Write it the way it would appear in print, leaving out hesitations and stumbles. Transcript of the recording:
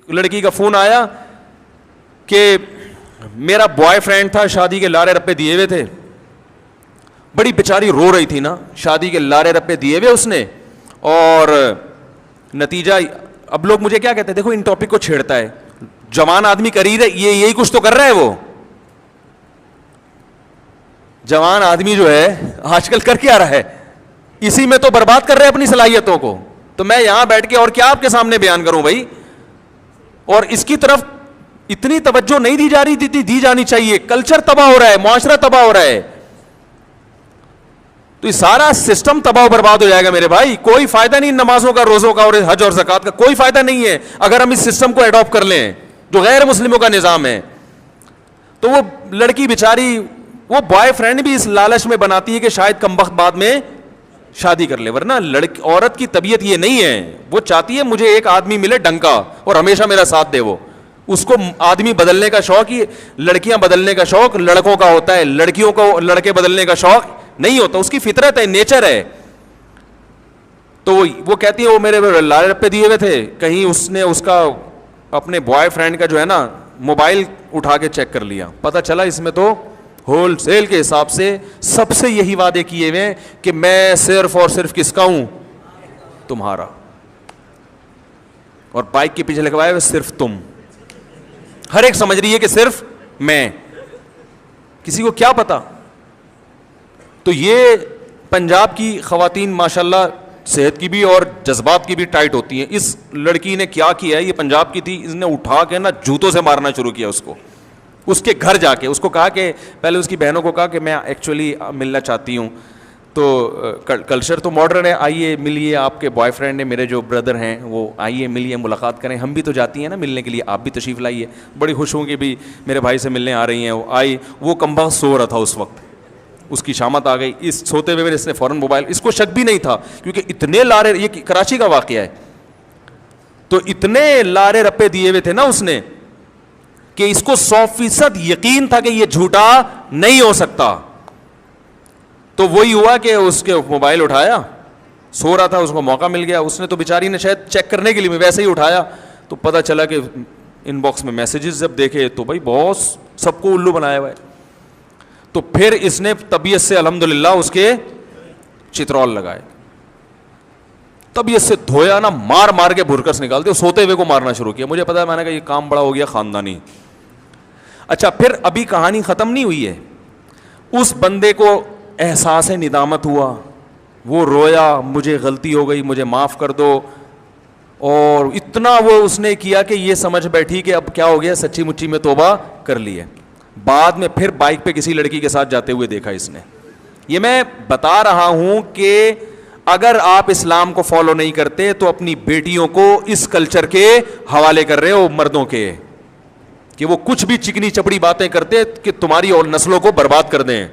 لڑکی کا فون آیا کہ میرا بوائے فرینڈ تھا, شادی کے لارے رپے دیے ہوئے تھے, بڑی بیچاری رو رہی تھی نا, شادی کے لارے رپے دیے ہوئے اس نے, اور نتیجہ اب لوگ مجھے کیا کہتے ہیں, دیکھو ان ٹاپک کو چھیڑتا ہے, جوان آدمی کر ہی رہے, یہ یہی کچھ تو کر رہا ہے, وہ جوان آدمی جو ہے آج کل کر کیا رہا ہے, اسی میں تو برباد کر رہے اپنی صلاحیتوں کو. تو میں یہاں بیٹھ کے اور کیا آپ کے سامنے بیان کروں بھائی, اور اس کی طرف اتنی توجہ نہیں دی جا رہی تھی, دی جانی چاہیے. کلچر تباہ ہو رہا ہے, معاشرہ تباہ ہو رہا ہے, تو یہ سارا سسٹم تباہ و برباد ہو جائے گا میرے بھائی. کوئی فائدہ نہیں نمازوں کا, روزوں کا اور حج اور زکات کا, کوئی فائدہ نہیں ہے اگر ہم اس سسٹم کو اڈاپٹ کر لیں جو غیر مسلموں کا نظام ہے. تو وہ لڑکی بیچاری, وہ بوائے فرینڈ بھی اس لالچ میں بناتی ہے کہ شاید کمبخت بعد میں شادی کر لے, ورنہ عورت کی طبیعت یہ نہیں ہے. وہ چاہتی ہے مجھے ایک آدمی ملے ڈنکا اور ہمیشہ میرا ساتھ دے. وہ اس کو آدمی بدلنے کا شوق ہی, لڑکیاں بدلنے کا شوق لڑکوں کا ہوتا ہے, لڑکیوں کو لڑکے بدلنے کا شوق نہیں ہوتا. اس کی فطرت ہے, نیچر ہے. تو وہ کہتی ہے وہ میرے لارے رپے دیے ہوئے تھے, کہیں اس نے اس کا اپنے بوائے فرینڈ کا جو ہے نا موبائل اٹھا کے چیک کر لیا, پتہ چلا اس میں تو ہول سیل کے حساب سے سب سے یہی وعدے کیے ہوئے کہ میں صرف اور صرف کس کا ہوں, تمہارا, اور بائک کے پیچھے لگوائے ہوئے صرف تم. ہر ایک سمجھ رہی ہے کہ صرف میں, کسی کو کیا پتا. تو یہ پنجاب کی خواتین ماشاءاللہ صحت کی بھی اور جذبات کی بھی ٹائٹ ہوتی ہیں. اس لڑکی نے کیا کیا ہے, یہ پنجاب کی تھی, اس نے اٹھا کے نا جوتوں سے مارنا شروع کیا اس کو, اس کے گھر جا کے. اس کو کہا کہ پہلے اس کی بہنوں کو کہا کہ میں ایکچولی ملنا چاہتی ہوں, تو کلچر تو ماڈرن ہے, آئیے ملیے, آپ کے بوائے فرینڈ نے, میرے جو بردر ہیں وہ آئیے ملیے, ملاقات کریں, ہم بھی تو جاتی ہیں نا ملنے کے لیے, آپ بھی تشریف لائیے. بڑی خوش ہوں کہ بھی میرے بھائی سے ملنے آ رہی ہیں. وہ آئی, وہ کمبخت سو رہا تھا اس وقت, اس کی شامت آ گئی. اس سوتے ہوئے اس نے فوراً موبائل, اس کو شک بھی نہیں تھا کیونکہ اتنے لارے, یہ کراچی کا واقعہ ہے, تو اتنے لارے رپے دیے ہوئے تھے نا اس نے کہ اس کو 100% یقین تھا کہ یہ جھوٹا نہیں ہو سکتا. تو وہی ہوا کہ اس کے موبائل اٹھایا, سو رہا تھا, اس کو موقع مل گیا, اس نے تو بیچاری نے شاید چیک کرنے کے لیے ویسے ہی اٹھایا, تو پتہ چلا کہ ان باکس میں میسیجز جب دیکھے تو بھائی بہت سب کو الو بنایا ہوا ہے. تو پھر اس نے طبیعت سے الحمدللہ اس کے چترول لگائے, طبیعت سے دھویا نا, مار مار کے بھرکس نکالتے, سوتے ہوئے کو مارنا شروع کیا. مجھے پتا ہے, میں نے کہا یہ کام بڑا ہو گیا خاندانی. اچھا پھر ابھی کہانی ختم نہیں ہوئی ہے, اس بندے کو احساس ندامت ہوا, وہ رویا, مجھے غلطی ہو گئی, مجھے معاف کر دو, اور اتنا وہ اس نے کیا کہ یہ سمجھ بیٹھی کہ اب کیا ہو گیا, سچی مچی میں توبہ کر لی ہے. بعد میں پھر بائک پہ کسی لڑکی کے ساتھ جاتے ہوئے دیکھا اس نے. یہ میں بتا رہا ہوں کہ اگر آپ اسلام کو فالو نہیں کرتے تو اپنی بیٹیوں کو اس کلچر کے حوالے کر رہے ہو, مردوں کے, کہ وہ کچھ بھی چکنی چپڑی باتیں کرتے کہ تمہاری اور نسلوں کو برباد کر دیں.